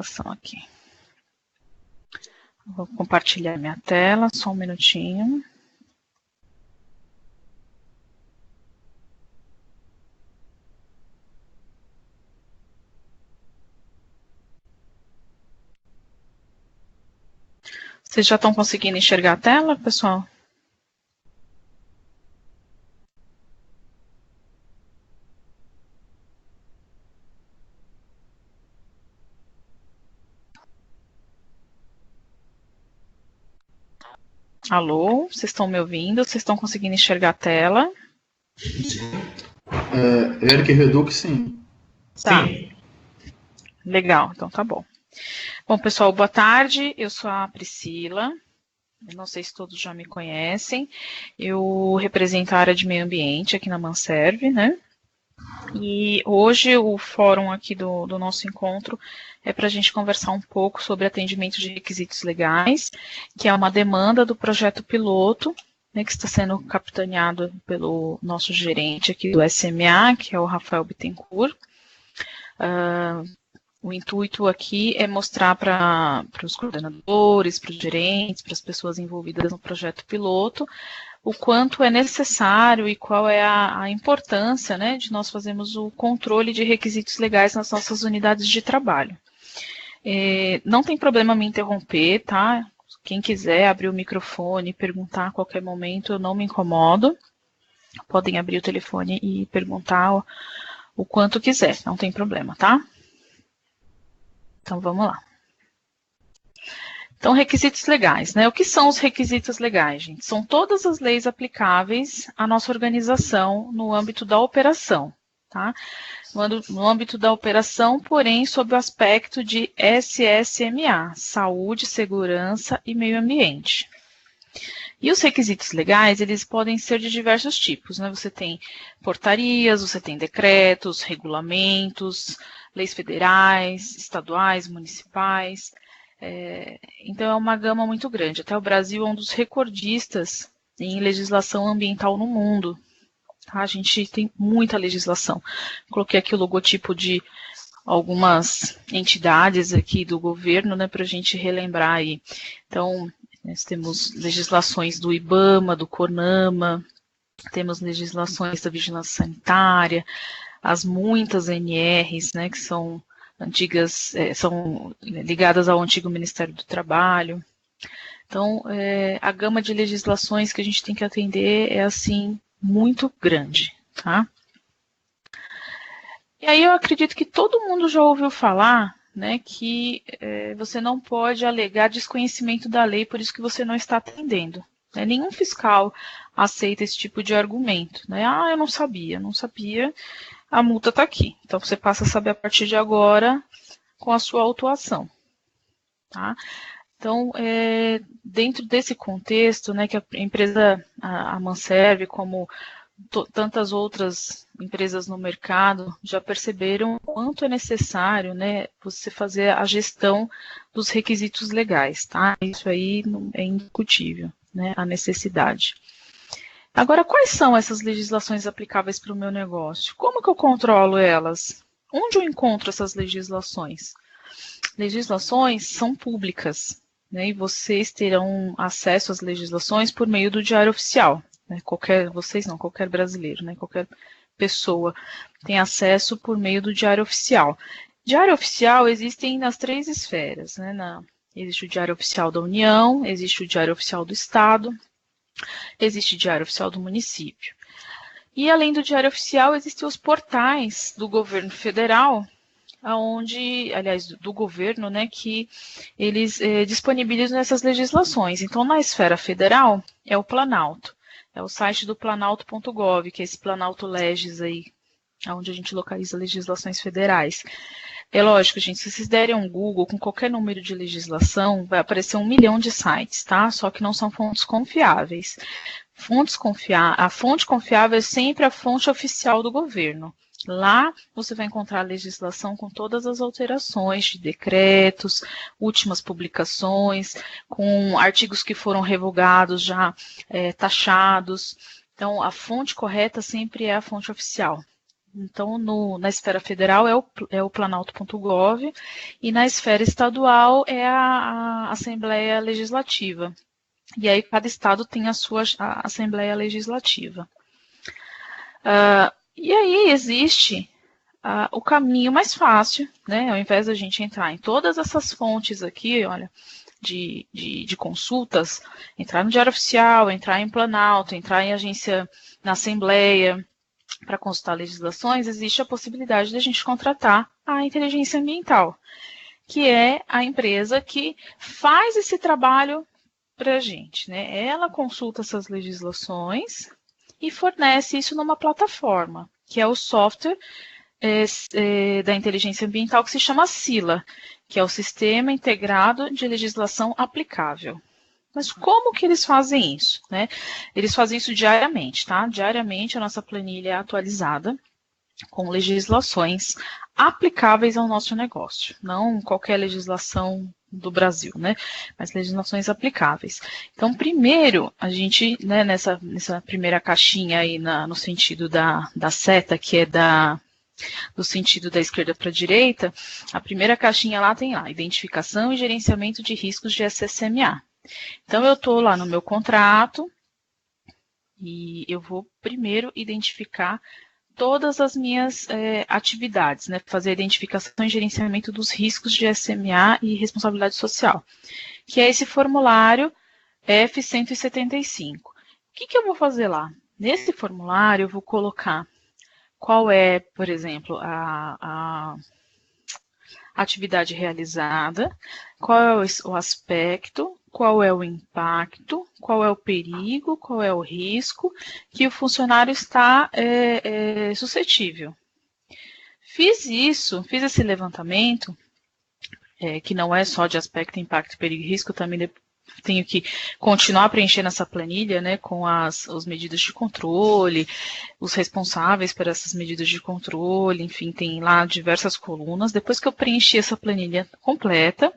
gravação aqui. Vou compartilhar minha tela, só um minutinho. Vocês já estão conseguindo enxergar a tela, pessoal? Alô, vocês estão me ouvindo? Vocês estão conseguindo enxergar a tela? Eric Redux, sim. Tá. Sim. Legal, então tá bom. Bom, pessoal, boa tarde. Eu sou a Priscila. Eu não sei se todos já me conhecem. Eu represento a área de meio ambiente aqui na Manserve, né? E hoje o fórum aqui do nosso encontro é para a gente conversar um pouco sobre atendimento de requisitos legais, que é uma demanda do projeto piloto, né, que está sendo capitaneado pelo nosso gerente aqui do SMA, que é o Rafael Bittencourt. O intuito aqui é mostrar para os coordenadores, para os gerentes, para as pessoas envolvidas no projeto piloto, o quanto é necessário e qual é a importância, né, de nós fazermos o controle de requisitos legais nas nossas unidades de trabalho. Não tem problema me interromper, tá? Quem quiser abrir o microfone e perguntar a qualquer momento, eu não me incomodo. Podem abrir o telefone e perguntar o quanto quiser, não tem problema, tá? Então, vamos lá. Então, requisitos legais, né? O que são os requisitos legais, gente? São todas as leis aplicáveis à nossa organização no âmbito da operação, tá? No âmbito da operação, porém, sob o aspecto de SSMA, saúde, segurança e meio ambiente. E os requisitos legais, eles podem ser de diversos tipos, né? Você tem portarias, você tem decretos, regulamentos, leis federais, estaduais, municipais. Então, é uma gama muito grande. Até o Brasil é um dos recordistas em legislação ambiental no mundo. A gente tem muita legislação. Coloquei aqui o logotipo de algumas entidades aqui do governo, né, para a gente relembrar aí. Então, nós temos legislações do IBAMA, do CONAMA, temos legislações da vigilância sanitária, as muitas NRs, né, que são antigas, são ligadas ao antigo Ministério do Trabalho. Então, a gama de legislações que a gente tem que atender é, assim, muito grande, tá? E aí eu acredito que todo mundo já ouviu falar, né, que você não pode alegar desconhecimento da lei, por isso que você não está atendendo. Né? Nenhum fiscal aceita esse tipo de argumento. Né? Eu não sabia, a multa está aqui. Então, você passa a saber a partir de agora com a sua autuação. Tá? Então, dentro desse contexto, né, que a empresa, a Manserve, como tantas outras empresas no mercado, já perceberam o quanto é necessário, né, você fazer a gestão dos requisitos legais. Tá? Isso aí é indiscutível, né, a necessidade. Agora, quais são essas legislações aplicáveis para o meu negócio? Como que eu controlo elas? Onde eu encontro essas legislações? Legislações são públicas, né, e vocês terão acesso às legislações por meio do Diário Oficial. Né, qualquer brasileiro, né, qualquer pessoa tem acesso por meio do Diário Oficial. Diário Oficial existem nas 3 esferas. Né, existe o Diário Oficial da União, existe o Diário Oficial do Estado, existe o Diário Oficial do município. E além do Diário Oficial, existem os portais do governo federal, do governo, né, que eles disponibilizam essas legislações. Então, na esfera federal, é o Planalto. É o site do planalto.gov, que é esse Planalto Legis aí, onde a gente localiza legislações federais. É lógico, gente, se vocês derem um Google com qualquer número de legislação, vai aparecer 1 milhão de sites, tá? Só que não são fontes confiáveis. A fonte confiável é sempre a fonte oficial do governo. Lá você vai encontrar a legislação com todas as alterações de decretos, últimas publicações, com artigos que foram revogados já taxados. Então, a fonte correta sempre é a fonte oficial. Então, na esfera federal é o planalto.gov e na esfera estadual é a Assembleia Legislativa. E aí cada estado tem a sua Assembleia Legislativa. E aí existe o caminho mais fácil, né? Ao invés da gente entrar em todas essas fontes aqui, olha, de consultas, entrar no Diário Oficial, entrar em Planalto, entrar em agência na Assembleia, para consultar legislações, existe a possibilidade de a gente contratar a inteligência ambiental, que é a empresa que faz esse trabalho para a gente, né? Ela consulta essas legislações e fornece isso numa plataforma, que é o software da inteligência ambiental, que se chama SILA, que é o Sistema Integrado de Legislação Aplicável. Mas como que eles fazem isso, né? Eles fazem isso diariamente, tá? Diariamente a nossa planilha é atualizada com legislações aplicáveis ao nosso negócio. Não qualquer legislação do Brasil, né? Mas legislações aplicáveis. Então, primeiro, a gente, né, nessa primeira caixinha aí no sentido da seta, que é do sentido da esquerda para a direita, a primeira caixinha lá tem lá, identificação e gerenciamento de riscos de SSMA. Então, eu estou lá no meu contrato e eu vou primeiro identificar todas as minhas atividades, né? Fazer a identificação e gerenciamento dos riscos de SMA e responsabilidade social, que é esse formulário F175. O que eu vou fazer lá? Nesse formulário, eu vou colocar qual é, por exemplo, a atividade realizada, qual é o aspecto, qual é o impacto, qual é o perigo, qual é o risco que o funcionário está suscetível. Fiz esse levantamento, que não é só de aspecto, impacto, perigo e risco, também tenho que continuar preenchendo essa planilha, né, com as medidas de controle, os responsáveis por essas medidas de controle, enfim, tem lá diversas colunas. Depois que eu preenchi essa planilha completa,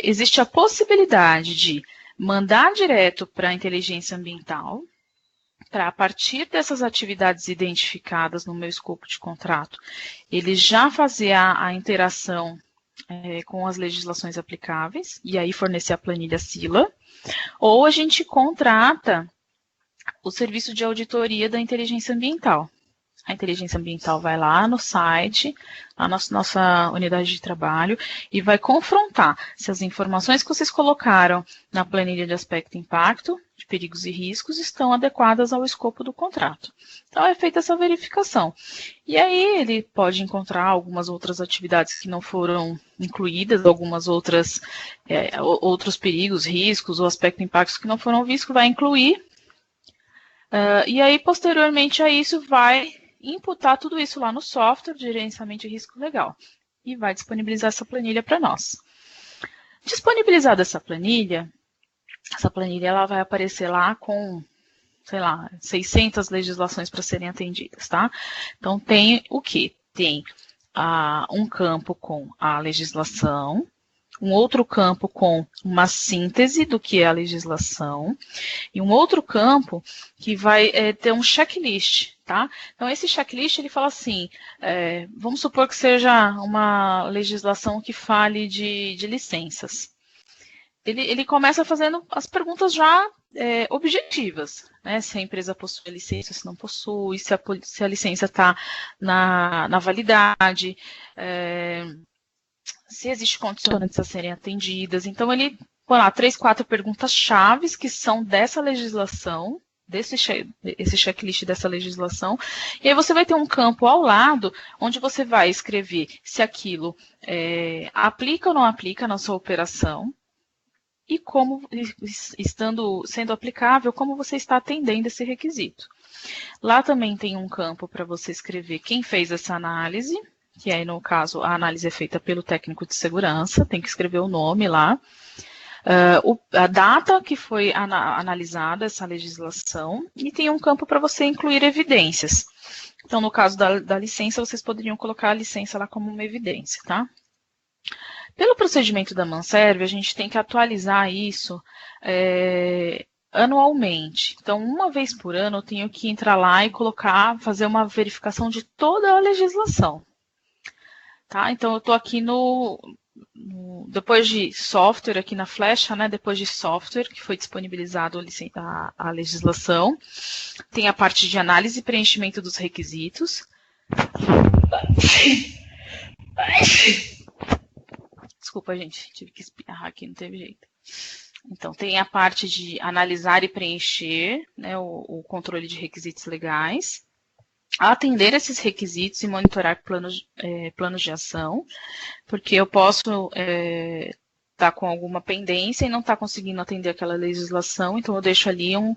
existe a possibilidade de mandar direto para a inteligência ambiental, para a partir dessas atividades identificadas no meu escopo de contrato, ele já fazer a interação com as legislações aplicáveis, e aí fornecer a planilha SILA, ou a gente contrata o serviço de auditoria da inteligência ambiental. A inteligência ambiental vai lá no site, na nossa unidade de trabalho, e vai confrontar se as informações que vocês colocaram na planilha de aspecto e impacto, de perigos e riscos, estão adequadas ao escopo do contrato. Então, é feita essa verificação. E aí, ele pode encontrar algumas outras atividades que não foram incluídas, algumas outros perigos, riscos ou aspecto e impactos que não foram vistos, vai incluir. E aí, posteriormente a isso, vai imputar tudo isso lá no software de gerenciamento de risco legal e vai disponibilizar essa planilha para nós. Disponibilizada essa planilha ela vai aparecer lá com, sei lá, 600 legislações para serem atendidas, tá? Então, tem o quê? Tem um campo com a legislação, um outro campo com uma síntese do que é a legislação, e um outro campo que vai ter um checklist, tá? Então, esse checklist, ele fala assim, vamos supor que seja uma legislação que fale de licenças. Ele começa fazendo as perguntas já objetivas, né? Se a empresa possui a licença, se não possui, se a licença está na validade, se existem condicionantes a serem atendidas. Então, ele põe lá 3, 4 perguntas chaves que são dessa legislação, esse checklist dessa legislação, e aí você vai ter um campo ao lado, onde você vai escrever se aquilo aplica ou não aplica na sua operação, e como, sendo aplicável, como você está atendendo esse requisito. Lá também tem um campo para você escrever quem fez essa análise, que aí, no caso, a análise é feita pelo técnico de segurança, tem que escrever o nome lá, a data que foi analisada essa legislação, e tem um campo para você incluir evidências. Então, no caso da licença, vocês poderiam colocar a licença lá como uma evidência, tá? Pelo procedimento da Manserv, a gente tem que atualizar isso anualmente. Então, uma vez por ano, eu tenho que entrar lá e fazer uma verificação de toda a legislação. Tá? Então, eu estou aqui depois de software, aqui na flecha, né? Depois de software, que foi disponibilizado a legislação, tem a parte de análise e preenchimento dos requisitos. Desculpa, gente, tive que espirrar aqui, não teve jeito. Então, tem a parte de analisar e preencher, né, o controle de requisitos legais, atender esses requisitos e monitorar planos de ação, porque eu posso estar com alguma pendência e não estar conseguindo atender aquela legislação, então eu deixo ali um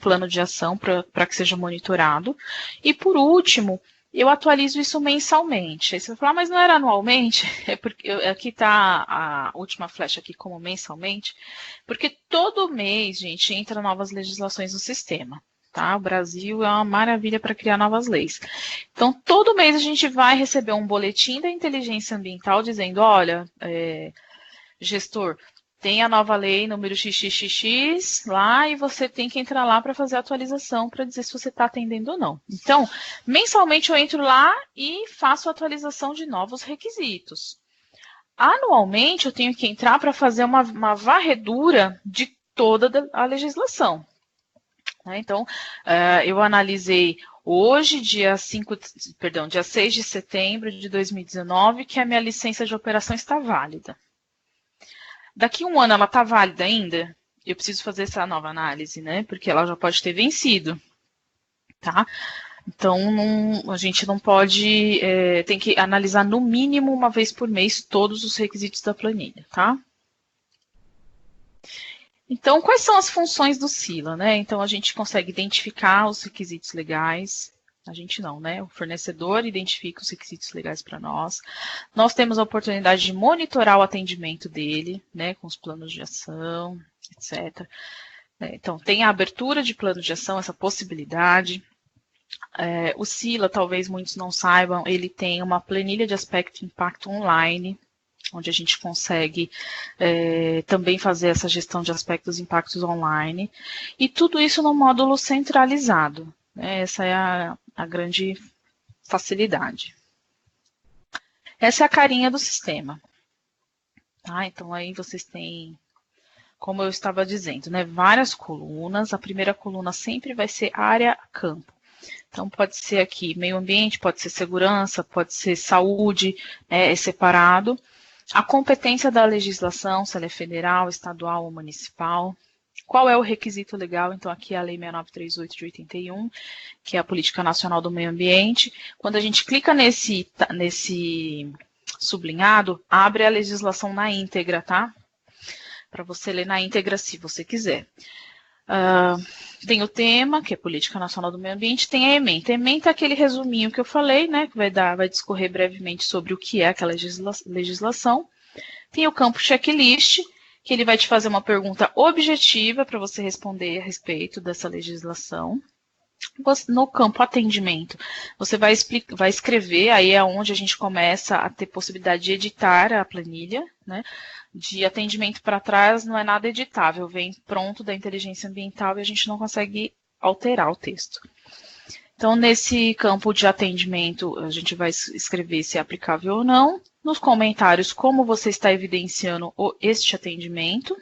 plano de ação para que seja monitorado. E, por último, eu atualizo isso mensalmente. Aí você vai falar, mas não era anualmente? É porque aqui está a última flecha aqui como mensalmente, porque todo mês, gente, entra novas legislações no sistema. Tá? O Brasil é uma maravilha para criar novas leis. Então, todo mês a gente vai receber um boletim da inteligência ambiental dizendo, olha, gestor, tem a nova lei número XXX lá e você tem que entrar lá para fazer a atualização para dizer se você está atendendo ou não. Então, mensalmente eu entro lá e faço a atualização de novos requisitos. Anualmente eu tenho que entrar para fazer uma varredura de toda a legislação. Então, eu analisei hoje, dia 6 de setembro de 2019, que a minha licença de operação está válida. Daqui a um ano ela está válida ainda? Eu preciso fazer essa nova análise, né? Porque ela já pode ter vencido, tá? Então, a gente não pode, tem que analisar no mínimo uma vez por mês todos os requisitos da planilha, tá? Então, quais são as funções do SILA, né? Então, a gente consegue identificar os requisitos legais. A gente não, né? O fornecedor identifica os requisitos legais para nós. Nós temos a oportunidade de monitorar o atendimento dele, né? Com os planos de ação, etc. Então, tem a abertura de plano de ação, essa possibilidade. O SILA, talvez muitos não saibam, ele tem uma planilha de aspecto e impacto online, onde a gente consegue também fazer essa gestão de aspectos e impactos online. E tudo isso no módulo centralizado. Essa é a grande facilidade. Essa é a carinha do sistema. Tá? Então, aí vocês têm, como eu estava dizendo, né, várias colunas. A primeira coluna sempre vai ser área-campo. Então, pode ser aqui meio ambiente, pode ser segurança, pode ser saúde, é separado. A competência da legislação, se ela é federal, estadual ou municipal. Qual é o requisito legal? Então, aqui é a Lei 6938 de 81, que é a Política Nacional do Meio Ambiente. Quando a gente clica nesse sublinhado, abre a legislação na íntegra, tá? Para você ler na íntegra, se você quiser. Tem o tema, que é Política Nacional do Meio Ambiente, tem a ementa. A ementa é aquele resuminho que eu falei, né, que vai discorrer brevemente sobre o que é aquela legislação. Tem o campo checklist, que ele vai te fazer uma pergunta objetiva para você responder a respeito dessa legislação. No campo atendimento, você vai escrever, aí é onde a gente começa a ter possibilidade de editar a planilha, né? De atendimento para trás não é nada editável, vem pronto da inteligência ambiental e a gente não consegue alterar o texto. Então, nesse campo de atendimento, a gente vai escrever se é aplicável ou não. Nos comentários, como você está evidenciando este atendimento.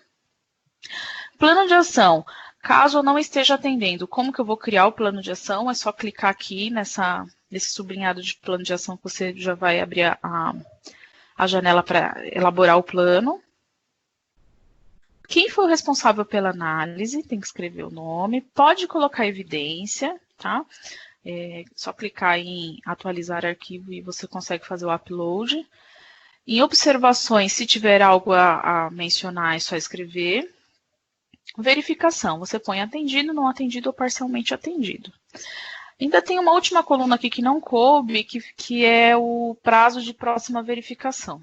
Plano de ação. Caso eu não esteja atendendo, como que eu vou criar o plano de ação? É só clicar aqui nesse sublinhado de plano de ação que você já vai abrir a janela para elaborar o plano. Quem foi o responsável pela análise, tem que escrever o nome. Pode colocar evidência, tá? Só clicar em atualizar arquivo e você consegue fazer o upload. Em observações, se tiver algo a mencionar, é só escrever. Verificação, você põe atendido, não atendido ou parcialmente atendido. Ainda tem uma última coluna aqui que não coube, que é o prazo de próxima verificação.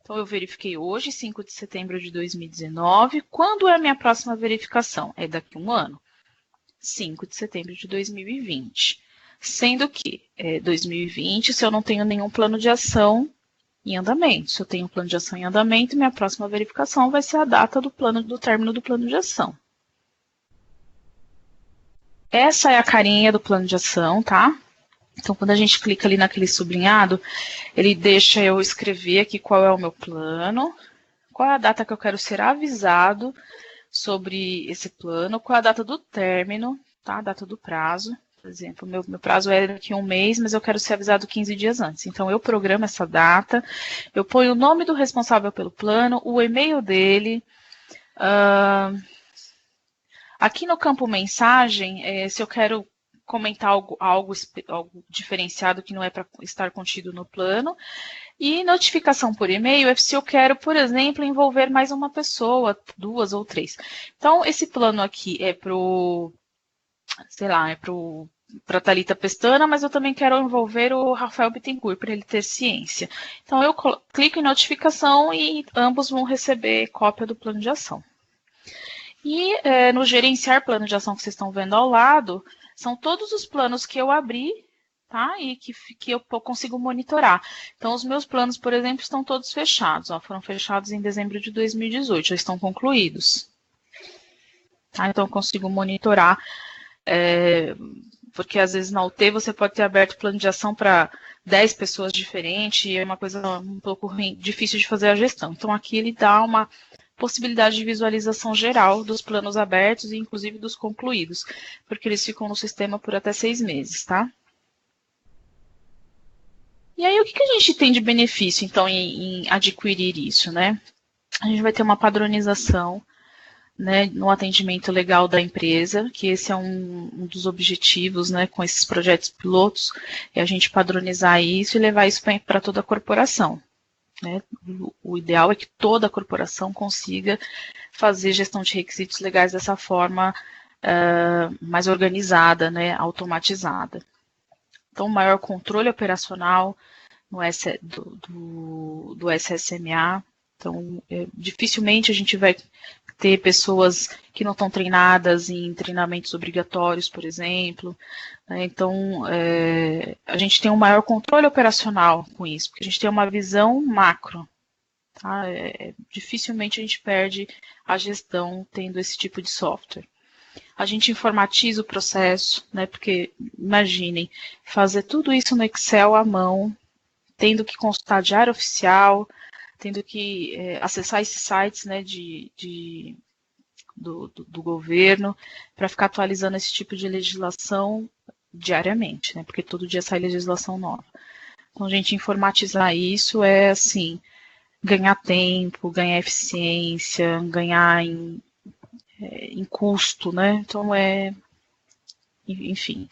Então, eu verifiquei hoje, 5 de setembro de 2019. Quando é a minha próxima verificação? É daqui a um ano. 5 de setembro de 2020. Sendo que 2020, se eu não tenho nenhum plano de ação em andamento. Se eu tenho um plano de ação em andamento, minha próxima verificação vai ser a data do término do plano de ação. essa é a carinha do plano de ação, tá? Então, quando a gente clica ali naquele sublinhado, ele deixa eu escrever aqui qual é o meu plano, qual é a data que eu quero ser avisado sobre esse plano, qual é a data do término, tá? A data do prazo. Por exemplo, meu prazo é daqui a um mês, mas eu quero ser avisado 15 dias antes. Então, eu programo essa data, eu ponho o nome do responsável pelo plano, o e-mail dele. Aqui no campo mensagem, se eu quero comentar algo diferenciado que não é para estar contido no plano. E notificação por e-mail é se eu quero, por exemplo, envolver mais uma pessoa, 2 ou 3. Então, esse plano aqui é para Thalita Pestana, mas eu também quero envolver o Rafael Bittencourt, para ele ter ciência. Então, eu clico em notificação e ambos vão receber cópia do plano de ação. E no gerenciar plano de ação que vocês estão vendo ao lado, são todos os planos que eu abri, tá? E que eu consigo monitorar. Então, os meus planos, por exemplo, estão todos fechados. Ó, foram fechados em dezembro de 2018, já estão concluídos. Tá? Então, eu consigo monitorar, porque às vezes na UT você pode ter aberto plano de ação para 10 pessoas diferentes, e é uma coisa um pouco ruim, difícil de fazer a gestão. Então, aqui ele dá uma possibilidade de visualização geral dos planos abertos e inclusive dos concluídos, porque eles ficam no sistema por até 6 meses, tá? E aí, o que a gente tem de benefício, então, em adquirir isso, né? A gente vai ter uma padronização, né, no atendimento legal da empresa, que esse é um dos objetivos, né, com esses projetos pilotos, é a gente padronizar isso e levar isso para toda a corporação. Né? O ideal é que toda a corporação consiga fazer gestão de requisitos legais dessa forma mais organizada, né, automatizada. Então, maior controle operacional do SSMA. Então, dificilmente a gente vai ter pessoas que não estão treinadas em treinamentos obrigatórios, por exemplo. Então, a gente tem um maior controle operacional com isso, porque a gente tem uma visão macro. Tá? Dificilmente a gente perde a gestão tendo esse tipo de software. A gente informatiza o processo, né? Porque, imaginem, fazer tudo isso no Excel à mão, tendo que consultar diário oficial, tendo que acessar esses sites, né, do governo, para ficar atualizando esse tipo de legislação diariamente, né, porque todo dia sai legislação nova. Então, a gente informatizar isso é, assim, ganhar tempo, ganhar eficiência, ganhar em custo, né, então enfim,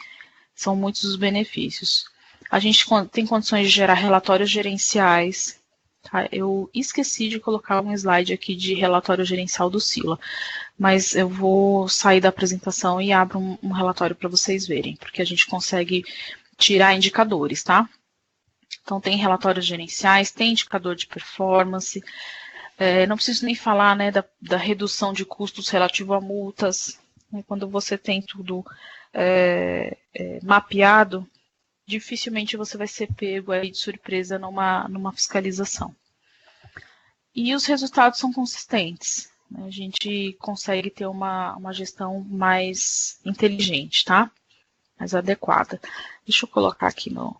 são muitos os benefícios. A gente tem condições de gerar relatórios gerenciais. Tá? Eu esqueci de colocar um slide aqui de relatório gerencial do Sila, mas eu vou sair da apresentação e abro um relatório para vocês verem, porque a gente consegue tirar indicadores, tá? Então, tem relatórios gerenciais, tem indicador de performance, não preciso nem falar, né, da redução de custos relativo a multas, né, quando você tem tudo mapeado, dificilmente você vai ser pego aí de surpresa numa fiscalização. E os resultados são consistentes. Né? A gente consegue ter uma gestão mais inteligente, tá? Mais adequada. Deixa eu colocar aqui no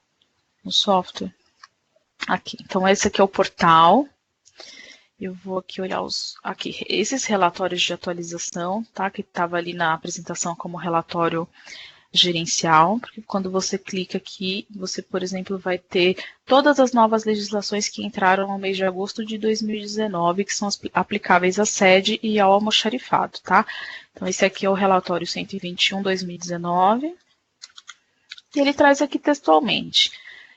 software. Aqui. Então, esse aqui é o portal. Eu vou aqui olhar esses relatórios de atualização, tá? Que estava ali na apresentação como relatório gerencial, porque quando você clica aqui, você, por exemplo, vai ter todas as novas legislações que entraram no mês de agosto de 2019, que são aplicáveis à sede e ao almoxarifado, tá? Então, esse aqui é o relatório 121/2019, e ele traz aqui textualmente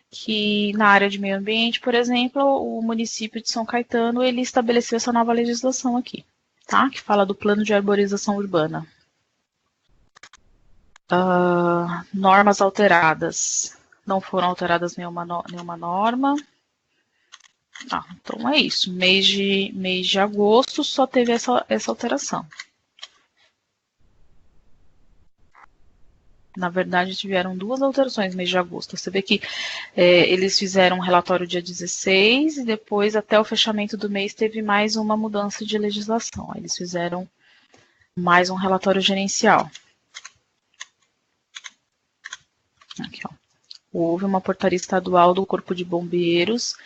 que na área de meio ambiente, por exemplo, o município de São Caetano, ele estabeleceu essa nova legislação aqui, tá? Que fala do plano de arborização urbana. Normas alteradas. Não foram alteradas nenhuma norma. Então é isso. Mês de agosto só teve essa alteração. Na verdade, tiveram 2 alterações no mês de agosto. Você vê que eles fizeram um relatório dia 16 e depois, até o fechamento do mês, teve mais uma mudança de legislação. Eles fizeram mais um relatório gerencial. Aqui, ó. Houve uma portaria estadual do Corpo de Bombeiros,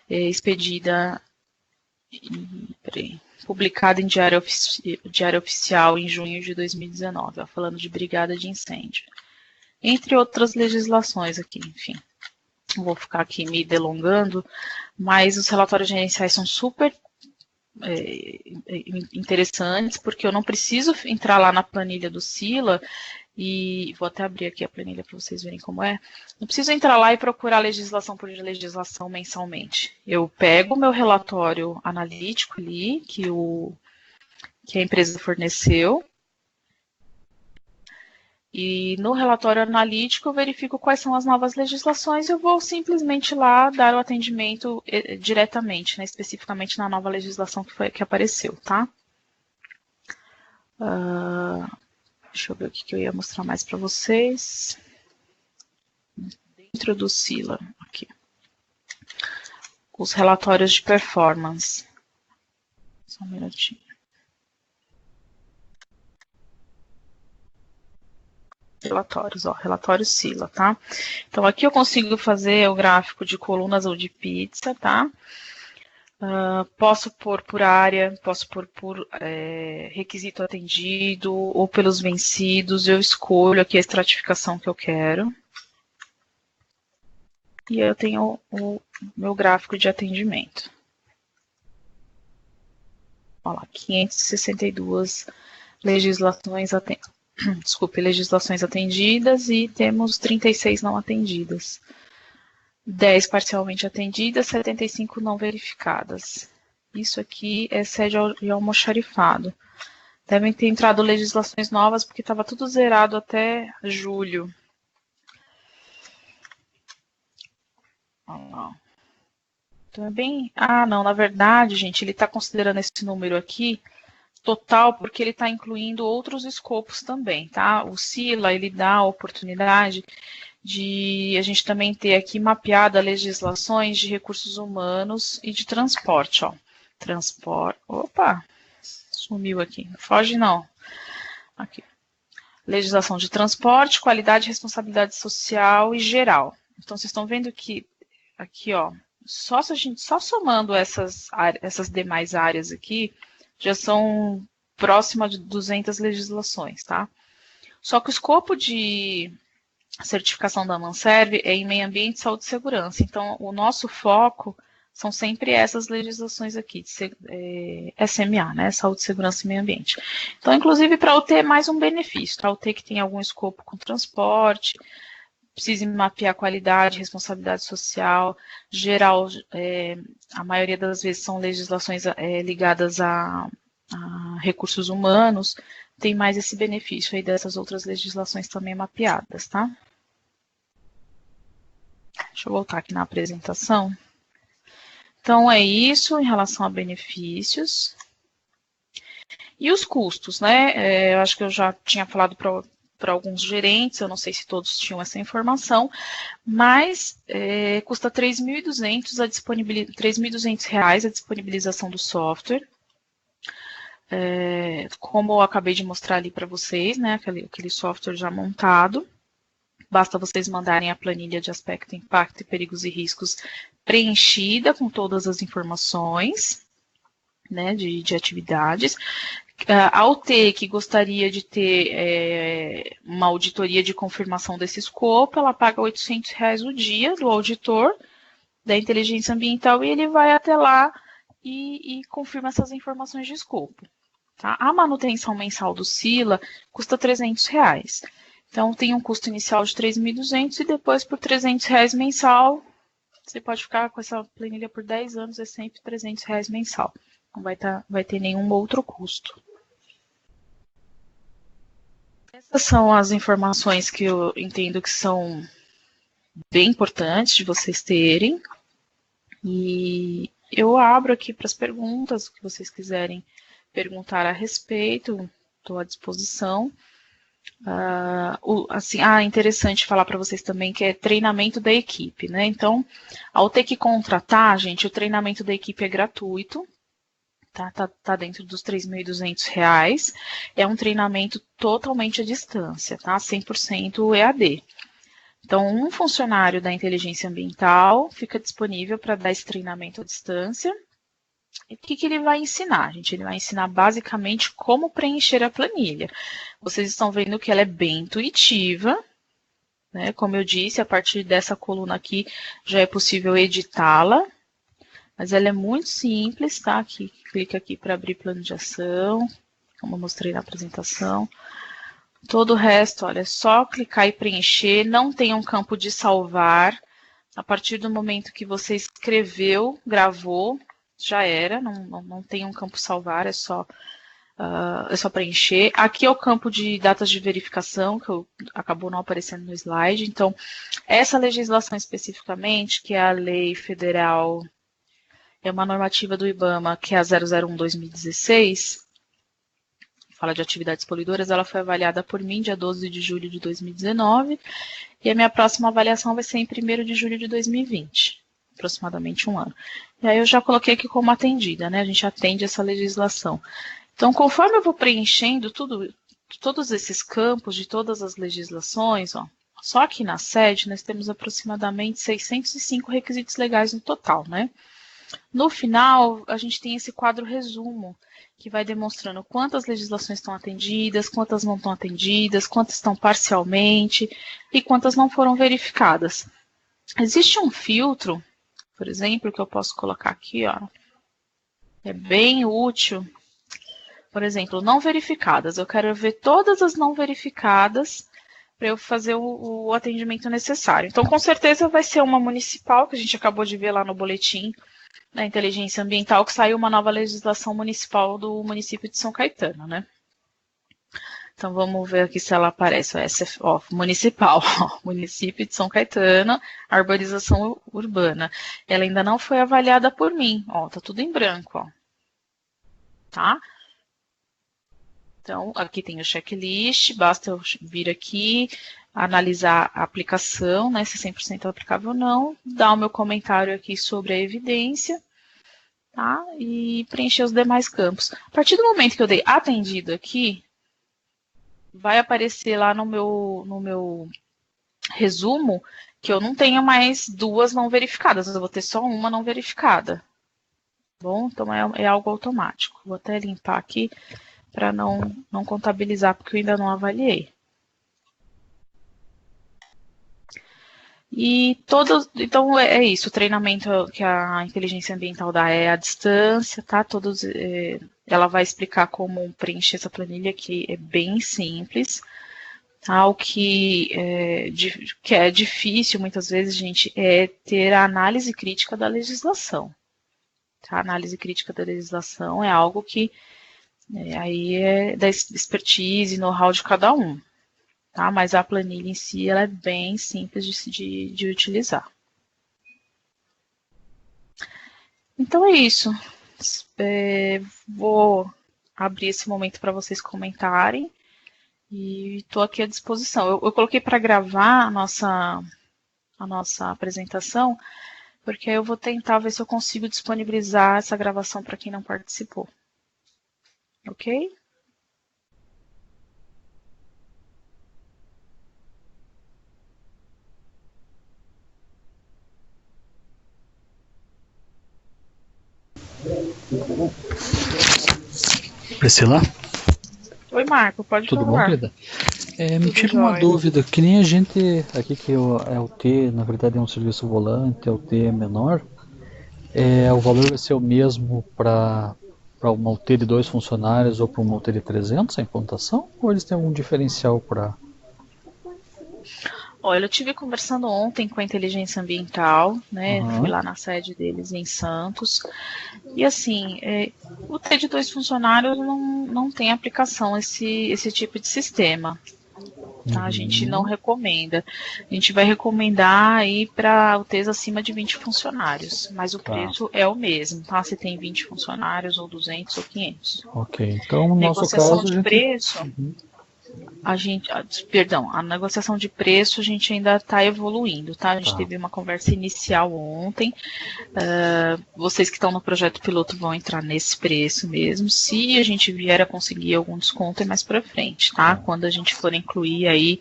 expedida, publicada em Diário Oficial em junho de 2019, ó, falando de brigada de incêndio. Entre outras legislações aqui, enfim. Não vou ficar aqui me delongando, mas os relatórios gerenciais são super interessantes, porque eu não preciso entrar lá na planilha do Sila, e vou até abrir aqui a planilha para vocês verem como é. Não preciso entrar lá e procurar legislação por legislação mensalmente. Eu pego o meu relatório analítico ali, que a empresa forneceu, e no relatório analítico eu verifico quais são as novas legislações e eu vou simplesmente lá dar o atendimento diretamente, né, especificamente na nova legislação que apareceu, tá? Deixa eu ver o que eu ia mostrar mais para vocês. Dentro do Sila, aqui. Os relatórios de performance. Só um minutinho. Relatórios, ó, relatório Sila, tá? Então, aqui eu consigo fazer o gráfico de colunas ou de pizza, tá? Posso pôr por área, posso pôr por requisito atendido ou pelos vencidos. Eu escolho aqui a estratificação que eu quero. E eu tenho o meu gráfico de atendimento. Olha lá, 562 legislações atendidas e temos 36 não atendidas. 10 parcialmente atendidas, 75 não verificadas. Isso aqui é sede e almoxarifado. Devem ter entrado legislações novas, porque estava tudo zerado até julho. Então é bem... não, na verdade, gente, ele está considerando esse número aqui total, porque ele está incluindo outros escopos também, tá? O Sila, ele dá a oportunidade de a gente também ter aqui mapeada legislações de recursos humanos e de transporte, ó. Transporte, opa, sumiu aqui, não foge não. Aqui. Legislação de transporte, qualidade, responsabilidade social e geral. Então, vocês estão vendo que aqui, ó, só somando essas demais áreas aqui, já são próximas de 200 legislações, tá? Só que o escopo de certificação da Manserve é em meio ambiente, saúde e segurança. Então, o nosso foco são sempre essas legislações aqui, SMA, né? Saúde, segurança e meio ambiente. Então, inclusive, para eu ter mais um benefício, para eu ter que tem algum escopo com transporte, precise mapear qualidade, responsabilidade social, geral, a maioria das vezes são legislações ligadas a recursos humanos, tem mais esse benefício aí dessas outras legislações também mapeadas, tá? Deixa eu voltar aqui na apresentação. Então, é isso em relação a benefícios. E os custos, né? Eu acho que eu já tinha falado para alguns gerentes, eu não sei se todos tinham essa informação, mas custa R$ 3.200 a disponibilização do software. Como eu acabei de mostrar ali para vocês, né, aquele software já montado, basta vocês mandarem a planilha de aspecto, impacto, perigos e riscos preenchida com todas as informações, né, de atividades. A UT, que gostaria de ter uma auditoria de confirmação desse escopo, ela paga R$ 800 o dia do auditor da inteligência ambiental e ele vai até lá e confirma essas informações de escopo. Tá? A manutenção mensal do Sila custa R$ 300. Então, tem um custo inicial de 3.200 e depois por R$ 300 mensal, você pode ficar com essa planilha por 10 anos, é sempre R$ 300 mensal. Não vai ter nenhum outro custo. Essas são as informações que eu entendo que são bem importantes de vocês terem. E eu abro aqui para as perguntas que vocês quiserem perguntar a respeito, estou à disposição. Interessante falar para vocês também que é treinamento da equipe, né? Então, ao ter que contratar, gente, o treinamento da equipe é gratuito, tá dentro dos R$ 3.200. É um treinamento totalmente à distância, tá? 100% EAD. Então, um funcionário da inteligência ambiental fica disponível para dar esse treinamento à distância. E o que ele vai ensinar, gente? Ele vai ensinar basicamente como preencher a planilha. Vocês estão vendo que ela é bem intuitiva, né? Como eu disse, a partir dessa coluna aqui já é possível editá-la, mas ela é muito simples, tá? Aqui, clica aqui para abrir plano de ação, como eu mostrei na apresentação. Todo o resto, olha, é só clicar e preencher, não tem um campo de salvar. A partir do momento que você escreveu, gravou, já era, não tem um campo salvar, é só preencher. Aqui é o campo de datas de verificação, que acabou não aparecendo no slide. Então, essa legislação especificamente, que é a lei federal, é uma normativa do IBAMA, que é a 001/2016, fala de atividades poluidoras, ela foi avaliada por mim dia 12 de julho de 2019, e a minha próxima avaliação vai ser em 1º de julho de 2020, aproximadamente um ano. E aí eu já coloquei aqui como atendida, né? A gente atende essa legislação. Então, conforme eu vou preenchendo todos esses campos de todas as legislações, ó, só aqui na sede nós temos aproximadamente 605 requisitos legais no total, né? No final, a gente tem esse quadro resumo, que vai demonstrando quantas legislações estão atendidas, quantas não estão atendidas, quantas estão parcialmente e quantas não foram verificadas. Existe um filtro, por exemplo, que eu posso colocar aqui, ó, é bem útil. Por exemplo, não verificadas. Eu quero ver todas as não verificadas para eu fazer o atendimento necessário. Então, com certeza vai ser uma municipal, que a gente acabou de ver lá no boletim da inteligência ambiental, que saiu uma nova legislação municipal do município de São Caetano, né? Então, vamos ver aqui se ela aparece. Ó, municipal, ó, município de São Caetano, arborização urbana. Ela ainda não foi avaliada por mim. Ó, tá tudo em branco, ó. Tá? Então, aqui tem o checklist, basta eu vir aqui, analisar a aplicação, né, se é 100% aplicável ou não, dar o meu comentário aqui sobre a evidência, tá? E preencher os demais campos. A partir do momento que eu dei atendido aqui, vai aparecer lá no meu resumo que eu não tenho mais 2 não verificadas, eu vou ter só uma não verificada. Bom, então é algo automático. Vou até limpar aqui para não contabilizar, porque eu ainda não avaliei. Então é isso, o treinamento que a inteligência ambiental dá é à distância, tá? Ela vai explicar como preencher essa planilha, que é bem simples. Tá? O que é difícil, muitas vezes, gente, é ter a análise crítica da legislação. Tá? A análise crítica da legislação é algo que aí é da expertise e know-how de cada um. Tá? Mas a planilha em si ela é bem simples de utilizar. Então é isso. Vou abrir esse momento para vocês comentarem e estou aqui à disposição. Eu coloquei para gravar a nossa apresentação, porque aí eu vou tentar ver se eu consigo disponibilizar essa gravação para quem não participou. Ok? Priscila? Oi, Marco, pode Tudo bom, falar. querida? Me tira uma dúvida, que nem a gente aqui que é o T, na verdade é um serviço volante, é o T menor, o valor vai ser o mesmo para uma UT de 2 funcionários ou para uma UT de 300 a implantação? Ou eles têm algum diferencial para... Olha, eu tive conversando ontem com a inteligência ambiental, né? Fui lá na sede deles em Santos. E assim, o T de 2 funcionários não tem aplicação esse tipo de sistema. Tá? A gente não recomenda. A gente vai recomendar aí para UTs acima de 20 funcionários, mas o preço é o mesmo, tá? Se tem 20 funcionários, ou 200 ou 500. Ok, então no nosso Negociação caso de preço, a negociação de preço a gente ainda está evoluindo, tá? A gente teve uma conversa inicial ontem. Vocês que estão no projeto piloto vão entrar nesse preço mesmo. Se a gente vier a conseguir algum desconto, é mais para frente, tá? Quando a gente for incluir aí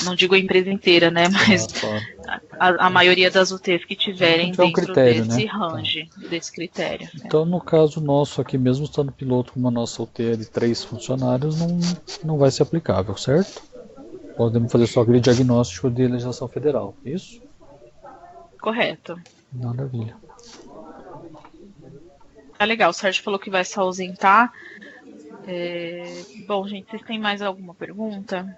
Não digo a empresa inteira, né? Mas Claro. a maioria das UTs que tiverem Tiver um dentro critério, desse né? range, desse critério. Então, no caso nosso aqui, mesmo estando piloto com uma nossa UT de 3 funcionários, não vai ser aplicável, certo? Podemos fazer só aquele diagnóstico de legislação federal, isso? Correto. Maravilha. Tá legal, o Sérgio falou que vai se ausentar. Bom, gente, vocês têm mais alguma pergunta?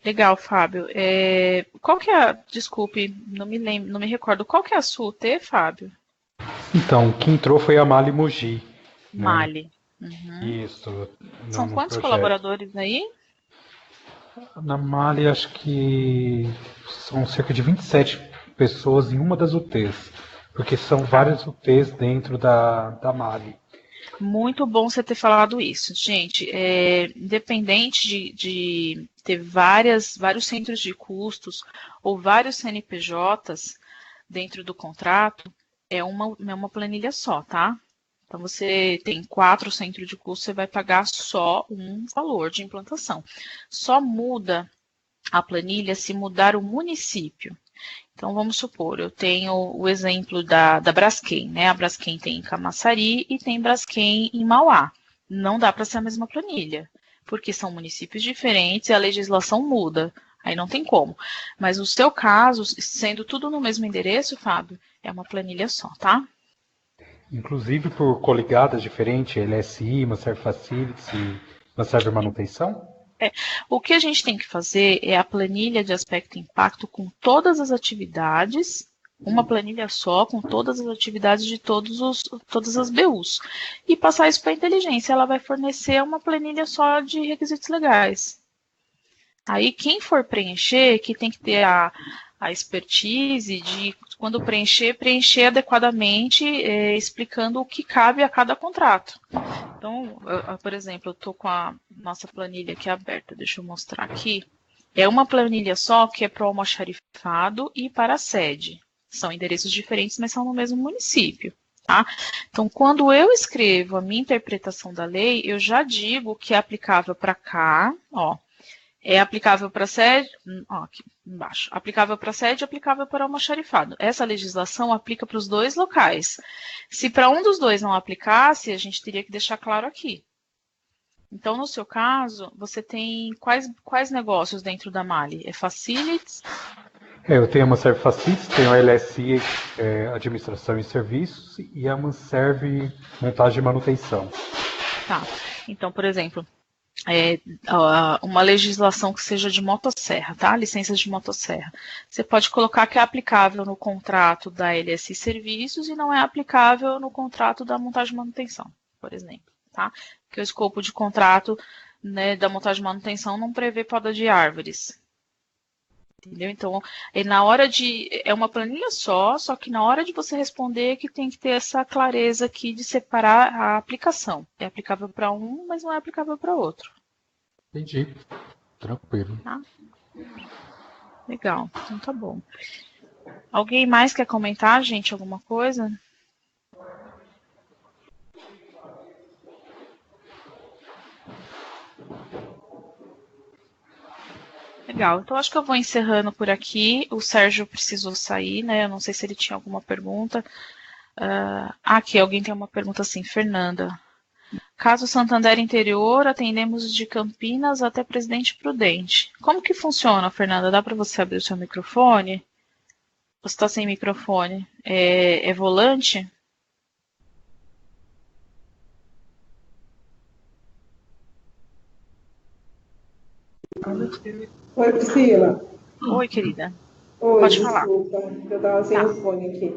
Legal, Fábio. Qual que é desculpe, não me lembro, não me recordo. Qual que é a sua UT, Fábio? Então, quem entrou foi a Mali Mogi, né? Mali. Uhum. Isso, São no quantos projeto. colaboradores aí? Na Mali, acho que são cerca de 27 pessoas em uma das UTs, porque são várias UTs dentro da Mali. Muito bom você ter falado isso, gente. Independente de ter vários centros de custos ou vários CNPJs dentro do contrato, é uma planilha só, tá? Então, você tem 4 centros de custo, você vai pagar só um valor de implantação. Só muda a planilha se mudar o município. Então, vamos supor, eu tenho o exemplo da Braskem, né? A Braskem tem em Camaçari e tem Braskem em Mauá. Não dá para ser a mesma planilha, porque são municípios diferentes e a legislação muda. Aí não tem como. Mas no seu caso, sendo tudo no mesmo endereço, Fábio, é uma planilha só, tá? Inclusive por coligadas diferentes, LSI, uma serve facilities e uma serve manutenção? O que a gente tem que fazer é a planilha de aspecto e impacto com todas as atividades, uma planilha só com todas as atividades de todas as BUs. E passar isso para a inteligência, ela vai fornecer uma planilha só de requisitos legais. Aí quem for preencher, que tem que ter a expertise de, quando preencher adequadamente, explicando o que cabe a cada contrato. Então, por exemplo, eu estou com a nossa planilha aqui aberta, deixa eu mostrar aqui. É uma planilha só que é para o almoxarifado e para a sede. São endereços diferentes, mas são no mesmo município. Tá? Então, quando eu escrevo a minha interpretação da lei, eu já digo que é aplicável para cá, ó. É aplicável para sede, ó, aqui embaixo. Aplicável para sede e aplicável para almoxarifado. Essa legislação aplica para os dois locais. Se para um dos dois não aplicasse, a gente teria que deixar claro aqui. Então, no seu caso, você tem quais negócios dentro da Mali? É facilities? Eu tenho uma serve facilities, tenho a LSI, administração e serviços, e a Manserve montagem e manutenção. Tá. Então, por exemplo, uma legislação que seja de motosserra, tá? Licenças de motosserra. Você pode colocar que é aplicável no contrato da LSI Serviços e não é aplicável no contrato da montagem e manutenção, por exemplo, tá? Porque o escopo de contrato, né, da montagem e manutenção não prevê poda de árvores. Entendeu? Então, é uma planilha só que na hora de você responder que tem que ter essa clareza aqui de separar a aplicação. É aplicável para um, mas não é aplicável para outro. Entendi. Tranquilo. Tá? Legal, então tá bom. Alguém mais quer comentar, gente, alguma coisa? Legal, então acho que eu vou encerrando por aqui. O Sérgio precisou sair, né? Eu não sei se ele tinha alguma pergunta. Aqui, alguém tem uma pergunta assim, Fernanda. Caso Santander Interior, atendemos de Campinas até Presidente Prudente. Como que funciona, Fernanda? Dá para você abrir o seu microfone? Você está sem microfone. É volante? Oi, Priscila. Oi, querida. Oi, Pode falar. desculpa, eu estava sem Tá. o fone aqui.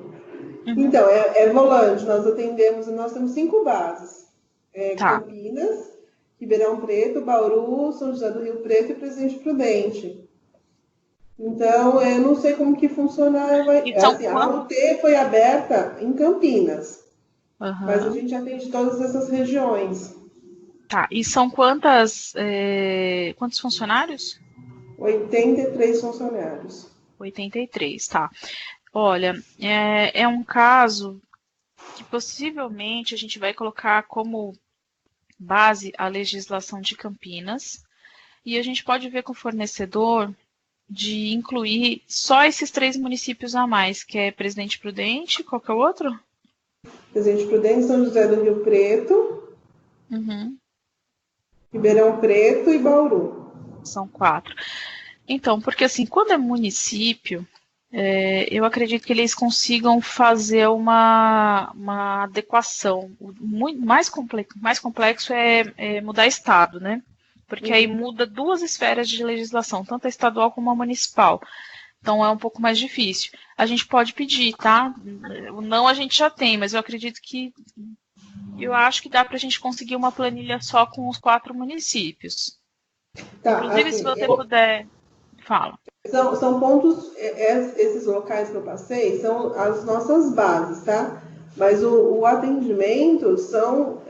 Então, é volante, nós temos 5 bases. Tá. Campinas, Ribeirão Preto, Bauru, São José do Rio Preto e Presidente Prudente. Então, eu não sei como que funciona. Então, a UT foi aberta em Campinas, Uhum. mas a gente atende todas essas regiões. Tá, e são quantos funcionários? 83 funcionários. 83, tá. Olha, é um caso que possivelmente a gente vai colocar como base a legislação de Campinas e a gente pode ver com o fornecedor de incluir só esses 3 municípios a mais, que é Presidente Prudente, qual que é o outro? Presidente Prudente, São José do Rio Preto, Ribeirão Preto e Bauru. São 4. Então, porque assim, quando é município, eu acredito que eles consigam fazer uma adequação. Mais complexo é mudar estado, né? Porque aí muda 2 esferas de legislação, tanto a estadual como a municipal. Então é um pouco mais difícil. A gente pode pedir, tá? O não a gente já tem, mas eu acredito que eu acho que dá para a gente conseguir uma planilha só com os 4 municípios. Tá, Inclusive, assim, se você puder, fala. São pontos, esses locais que eu passei são as nossas bases, tá? Mas o atendimento são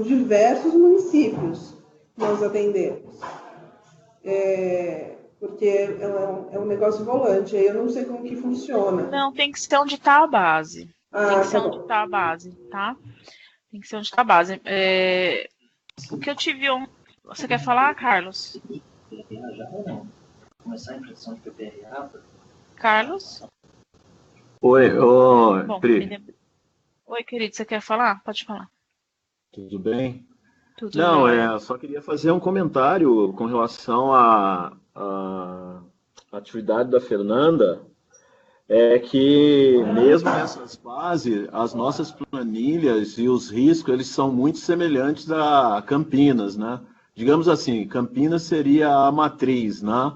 diversos municípios que nós atendemos. Porque é um negócio volante, aí eu não sei como que funciona. Não, tem que ser onde está a base. Tem que ser onde está a base, tá? Tem que ser onde está a base. O que eu tive Você quer falar, Carlos? Começar a impressão de PPRA. Carlos? Oi, Bom, Pri. Oi, querido, você quer falar? Pode falar. Tudo bem? Tudo Não, jóia. só queria fazer um comentário com relação à atividade da Fernanda. É que mesmo nessas bases, as nossas planilhas e os riscos, eles são muito semelhantes a Campinas, né? Digamos assim, Campinas seria a matriz, né?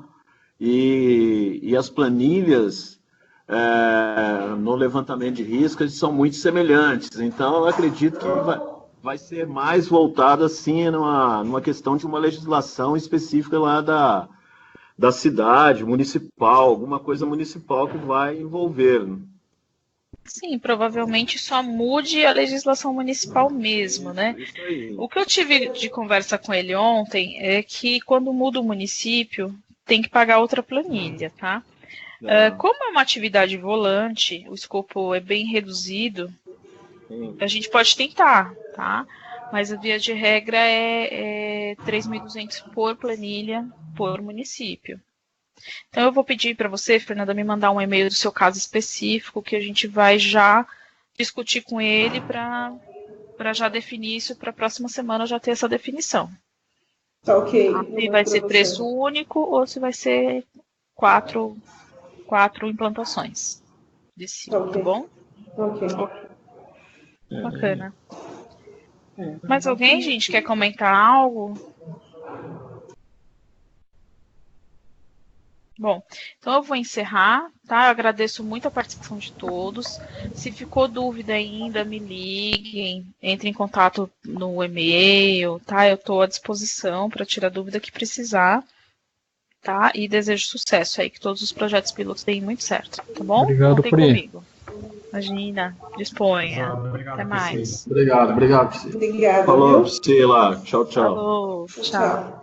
E as planilhas no levantamento de risco, eles são muito semelhantes. Então, eu acredito que vai ser mais voltado assim numa questão de uma legislação específica lá da cidade, municipal, alguma coisa municipal que vai envolver. Sim, provavelmente só mude a legislação municipal mesmo, né? Isso aí. O que eu tive de conversa com ele ontem é que quando muda o município, tem que pagar outra planilha, tá? Como é uma atividade volante, o escopo é bem reduzido, a gente pode tentar, tá? Mas a via de regra é 3.200 por planilha, por município. Então eu vou pedir para você, Fernanda, me mandar um e-mail do seu caso específico, que a gente vai já discutir com ele para já definir isso, para a próxima semana já ter essa definição. Tá ok. Se vai ser preço único ou se vai ser quatro implantações de cima, tá bom? Ok. Bacana. Mais alguém, gente, quer comentar algo? Bom, então eu vou encerrar, tá? Eu agradeço muito a participação de todos. Se ficou dúvida ainda, me liguem, entre em contato no e-mail, tá? Eu estou à disposição para tirar dúvida que precisar, tá? E desejo sucesso aí, que todos os projetos pilotos deem muito certo, tá bom? Obrigado, Contem Pri. comigo. Imagina, disponha. Obrigado, Até mais. Obrigado, Priscila. Obrigada. Falou, Viu? Priscila. Tchau, tchau. Falou, tchau. Tchau.